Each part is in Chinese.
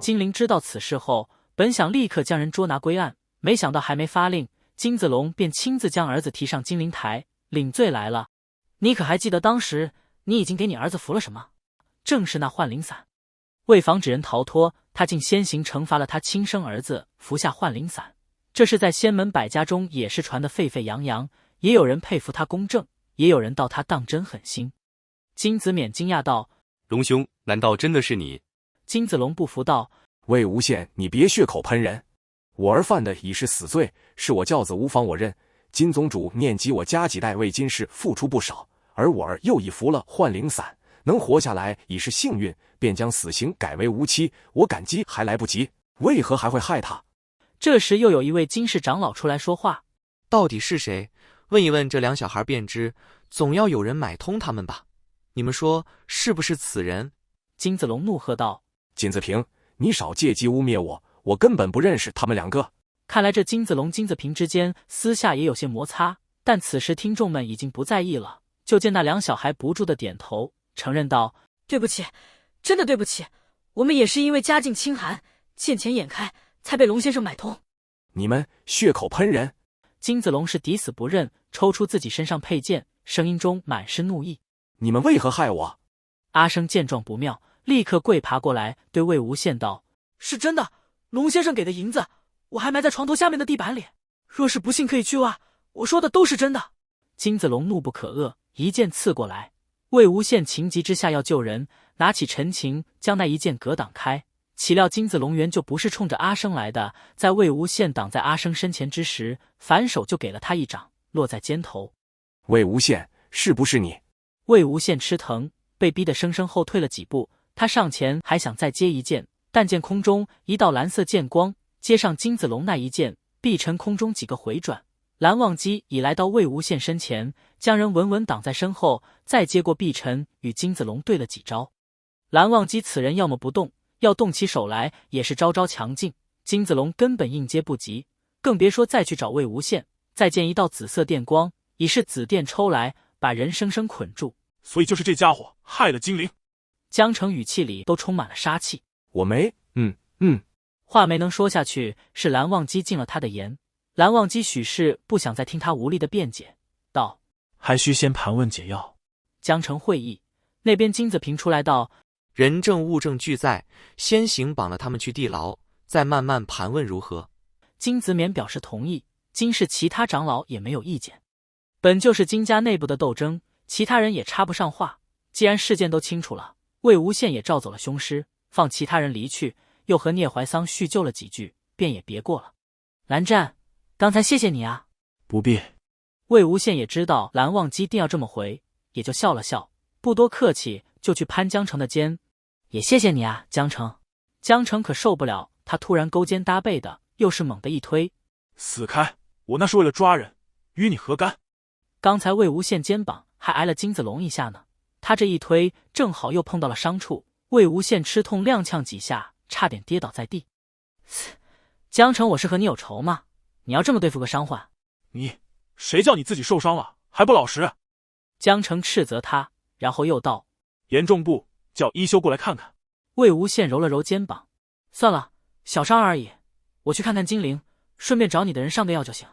金陵知道此事后，本想立刻将人捉拿归案，没想到还没发令，金子龙便亲自将儿子提上金陵台，领罪来了。你可还记得当时你已经给你儿子服了什么？正是那幻灵散。为防止人逃脱，他竟先行惩罚了他亲生儿子，服下幻灵散。这是在仙门百家中也是传得沸沸扬扬，也有人佩服他公正，也有人道他当真狠心。金子勉惊讶道：龙兄，难道真的是你？金子龙不服道：魏无羡，你别血口喷人，我儿犯的已是死罪，是我教子无妨我认。金宗主念及我家几代为金氏付出不少，而我儿又已服了幻灵散，能活下来已是幸运，便将死刑改为无期，我感激还来不及，为何还会害他？这时又有一位金氏长老出来说话：到底是谁？问一问这两小孩便知，总要有人买通他们吧。你们说是不是此人？金子龙怒喝道：金子平，你少借机污蔑我，我根本不认识他们两个。看来这金子龙、金子平之间私下也有些摩擦，但此时听众们已经不在意了。就见那两小孩不住的点头，承认道：对不起，真的对不起，我们也是因为家境清寒，见钱眼开，才被龙先生买通。你们血口喷人！金子龙是抵死不认，抽出自己身上佩剑，声音中满是怒意：你们为何害我？阿生见状不妙，立刻跪爬过来，对魏无羡道：是真的，龙先生给的银子，我还埋在床头下面的地板里，若是不信可以去挖，我说的都是真的。金子龙怒不可遏，一剑刺过来。魏无羡情急之下要救人，拿起陈琴将那一剑格挡开。岂料金子龙原就不是冲着阿生来的，在魏无羡挡在阿生身前之时，反手就给了他一掌，落在肩头。魏无羡，是不是你？魏无羡吃疼，被逼得生生后退了几步。他上前还想再接一剑，但见空中一道蓝色剑光接上金子龙那一剑，碧尘空中几个回转，蓝忘机已来到魏无羡身前，将人稳稳挡在身后，再接过碧尘与金子龙对了几招。蓝忘机此人要么不动，要动起手来也是招招强劲，金子龙根本应接不及，更别说再去找魏无羡。再见一道紫色电光，已是紫电抽来，把人生生捆住。所以就是这家伙害了金陵。江澄语气里都充满了杀气。我没，话没能说下去，是蓝忘机进了他的言。蓝忘机许是不想再听他无力的辩解，道：还需先盘问解药。江澄会意，那边金子平出来道：人证物证俱在，先行绑了他们去地牢，再慢慢盘问如何？金子勉表示同意，金氏其他长老也没有意见。本就是金家内部的斗争，其他人也插不上话。既然事件都清楚了，魏无羡也召走了凶尸，放其他人离去，又和聂怀桑叙旧了几句，便也别过了。蓝湛，刚才谢谢你啊。不必。魏无羡也知道蓝忘机定要这么回，也就笑了笑，不多客气，就去攀江澄的肩。也谢谢你啊，江澄。江澄可受不了他突然勾肩搭背的，又是猛地一推：死开！我那是为了抓人，与你何干？刚才魏无羡肩膀还挨了金子龙一下呢，他这一推正好又碰到了伤处，魏无羡吃痛踉跄几下，差点跌倒在地。江澄，我是和你有仇吗？你要这么对付个伤患？谁叫你自己受伤了还不老实？江澄斥责他，然后又道：严重部叫一休过来看看。魏无羡揉了揉肩膀：算了，小伤而已，我去看看金陵，顺便找你的人上个药就行。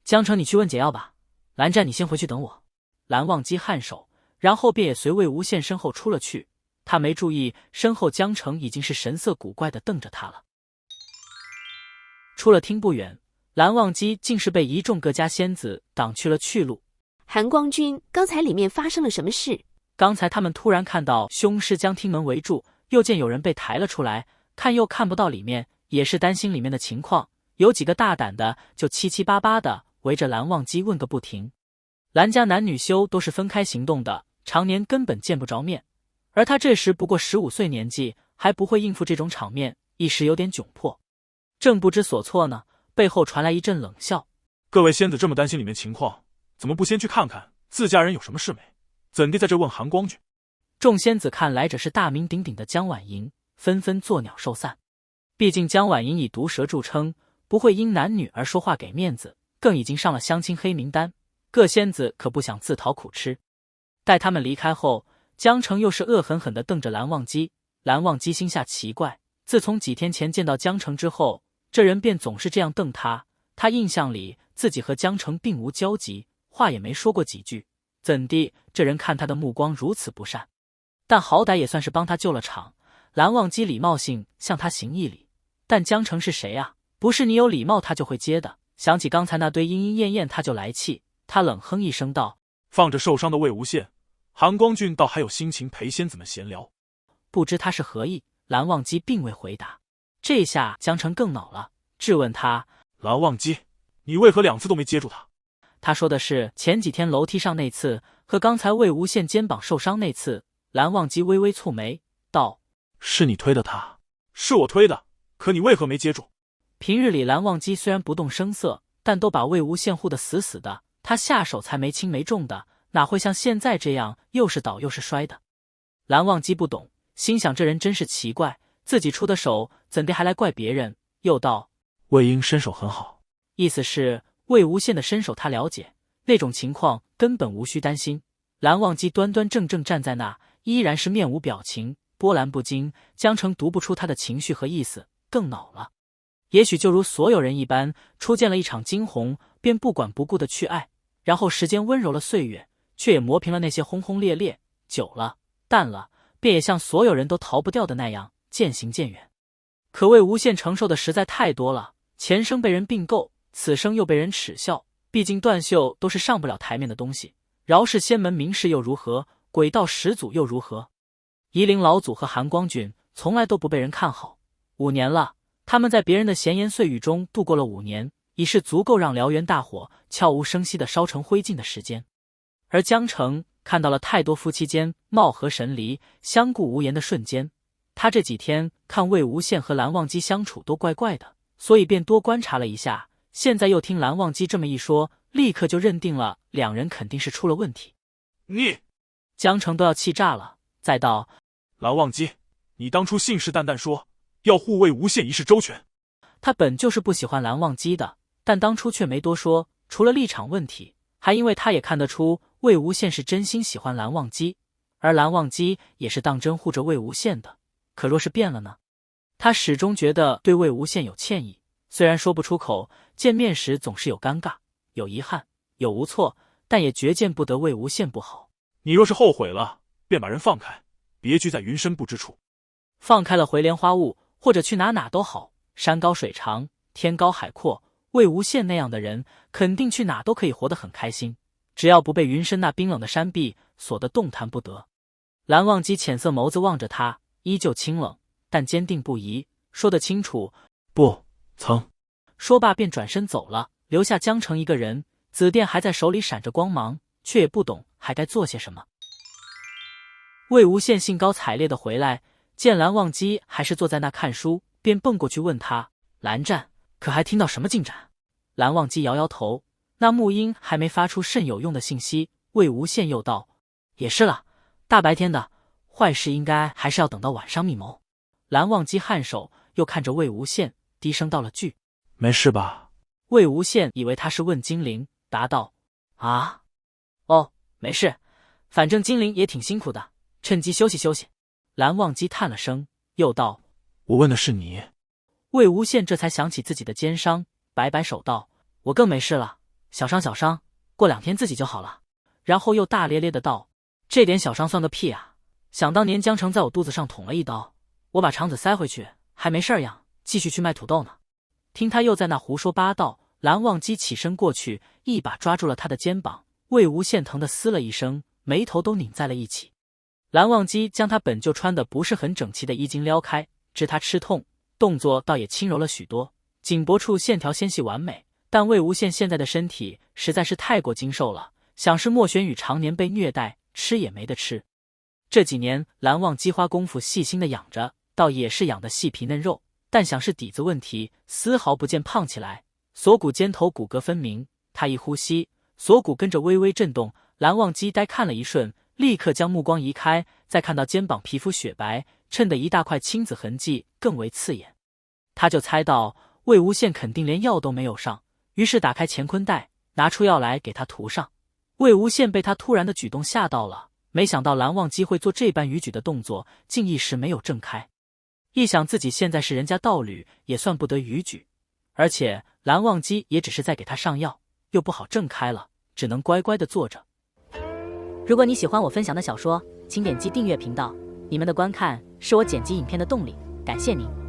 江澄，你去问解药吧，蓝湛你先回去等我。蓝忘机颔首，然后便也随魏无羡身后出了去。他没注意身后江澄已经是神色古怪地瞪着他了。出了厅不远，蓝忘机竟是被一众各家仙子挡去了去路。韩光君，刚才里面发生了什么事？刚才他们突然看到凶尸将厅门围住，又见有人被抬了出来，看又看不到里面，也是担心里面的情况，有几个大胆的就七七八八的围着蓝忘机问个不停。蓝家男女修都是分开行动的，常年根本见不着面，而他这时不过15岁年纪，还不会应付这种场面，一时有点窘迫。正不知所措呢，背后传来一阵冷笑：各位仙子这么担心里面情况，怎么不先去看看自家人有什么事没？怎地在这问韩光君？众仙子看来者是大名鼎鼎的江婉莹，纷纷作鸟兽散。毕竟江婉莹以毒舌著称，不会因男女而说话给面子，更已经上了相亲黑名单，各仙子可不想自讨苦吃。待他们离开后，江澄又是恶狠狠地瞪着蓝忘机。蓝忘机心下奇怪，自从几天前见到江城之后，这人便总是这样瞪他。他印象里自己和江城并无交集，话也没说过几句，怎地这人看他的目光如此不善？但好歹也算是帮他救了场。蓝忘机礼貌性向他行一礼，但江城是谁啊？不是你有礼貌他就会接的。想起刚才那堆莺莺燕燕，他就来气。他冷哼一声道：放着受伤的魏无羡，韩光俊倒还有心情陪仙子们闲聊。不知他是何意，蓝忘机并未回答。这下江城更恼了，质问他：蓝忘机，你为何2次都没接住他？他说的是前几天楼梯上那次和刚才魏无羡肩膀受伤那次。蓝忘机微微蹙眉道：是你推的他。是我推的，可你为何没接住？平日里蓝忘机虽然不动声色，但都把魏无羡护得死死的，他下手才没轻没重的，哪会像现在这样又是倒又是摔的？蓝忘机不懂，心想这人真是奇怪，自己出的手怎地还来怪别人？又道：魏婴身手很好。意思是魏无羡的身手他了解，那种情况根本无需担心。蓝忘机端端正正站在那，依然是面无表情，波澜不惊。江城读不出他的情绪和意思，更恼了。也许就如所有人一般，初见了一场惊鸿，便不管不顾的去爱，然后时间温柔了岁月，却也磨平了那些轰轰烈烈，久了淡了，便也像所有人都逃不掉的那样渐行渐远。可魏无羡承受的实在太多了，前生被人并购，此生又被人耻笑，毕竟断袖都是上不了台面的东西，饶是仙门名士又如何，鬼道始祖又如何？夷陵老祖和韩光俊从来都不被人看好，5年了，他们在别人的闲言碎语中度过了5年，已是足够让燎原大火悄无声息地烧成灰烬的时间。而江城看到了太多夫妻间貌合神离、相顾无言的瞬间，他这几天看魏无羡和蓝忘机相处都怪怪的，所以便多观察了一下。现在又听蓝忘机这么一说，立刻就认定了2人肯定是出了问题。你，江城都要气炸了，再道：蓝忘机，你当初信誓旦旦说要护卫无限一世周全。他本就是不喜欢蓝忘机的，但当初却没多说，除了立场问题，还因为他也看得出魏无羡是真心喜欢蓝忘机，而蓝忘机也是当真护着魏无羡的。可若是变了呢？他始终觉得对魏无羡有歉意，虽然说不出口，见面时总是有尴尬，有遗憾，有无措，但也绝见不得魏无羡不好。你若是后悔了，便把人放开，别居在云深不知处。放开了回莲花坞，或者去哪都好，山高水长，天高海阔，魏无羡那样的人肯定去哪都可以活得很开心，只要不被云深那冰冷的山壁锁得动弹不得。蓝忘机浅色眸子望着他，依旧清冷，但坚定不移，说得清楚：不曾。说罢便转身走了，留下江城一个人，紫电还在手里闪着光芒，却也不懂还该做些什么。魏无羡兴高采烈地回来，见蓝忘机还是坐在那看书，便蹦过去问他：蓝湛，可还听到什么进展？蓝忘机摇摇头，那木音还没发出甚有用的信息。魏无羡又道：也是了，大白天的，坏事应该还是要等到晚上密谋。蓝忘机颔首，又看着魏无羡，低声道了句：没事吧？魏无羡以为他是问精灵，答道：啊，哦，没事，反正精灵也挺辛苦的，趁机休息休息。蓝忘机叹了声，又道：我问的是你。魏无羡这才想起自己的肩伤，摆摆手道：我更没事了，小伤小伤，过2天自己就好了。然后又大咧咧的道：这点小伤算个屁啊，想当年江城在我肚子上捅了一刀，我把肠子塞回去还没事样，继续去卖土豆呢。听他又在那胡说八道，蓝忘机起身过去，一把抓住了他的肩膀。魏无羡疼得嘶了一声，眉头都拧在了一起。蓝忘机将他本就穿的不是很整齐的衣襟撩开，知他吃痛，动作倒也轻柔了许多，颈脖处线条纤细完美。但魏无羡现在的身体实在是太过精瘦了，想是莫玄羽常年被虐待，吃也没得吃。这几年蓝忘机花功夫细心的养着，倒也是养的细皮嫩肉，但想是底子问题，丝毫不见胖起来。锁骨肩头骨骼分明，他一呼吸，锁骨跟着微微震动。蓝忘机呆看了一瞬，立刻将目光移开，再看到肩膀皮肤雪白，衬得一大块青紫痕迹更为刺眼。他就猜到魏无羡肯定连药都没有上，于是打开乾坤袋，拿出药来给他涂上。魏无羡被他突然的举动吓到了，没想到蓝忘机会做这般逾矩的动作，竟一时没有挣开。一想自己现在是人家道侣，也算不得逾矩，而且蓝忘机也只是在给他上药，又不好正开了，只能乖乖的坐着。如果你喜欢我分享的小说，请点击订阅频道，你们的观看是我剪辑影片的动力，感谢您。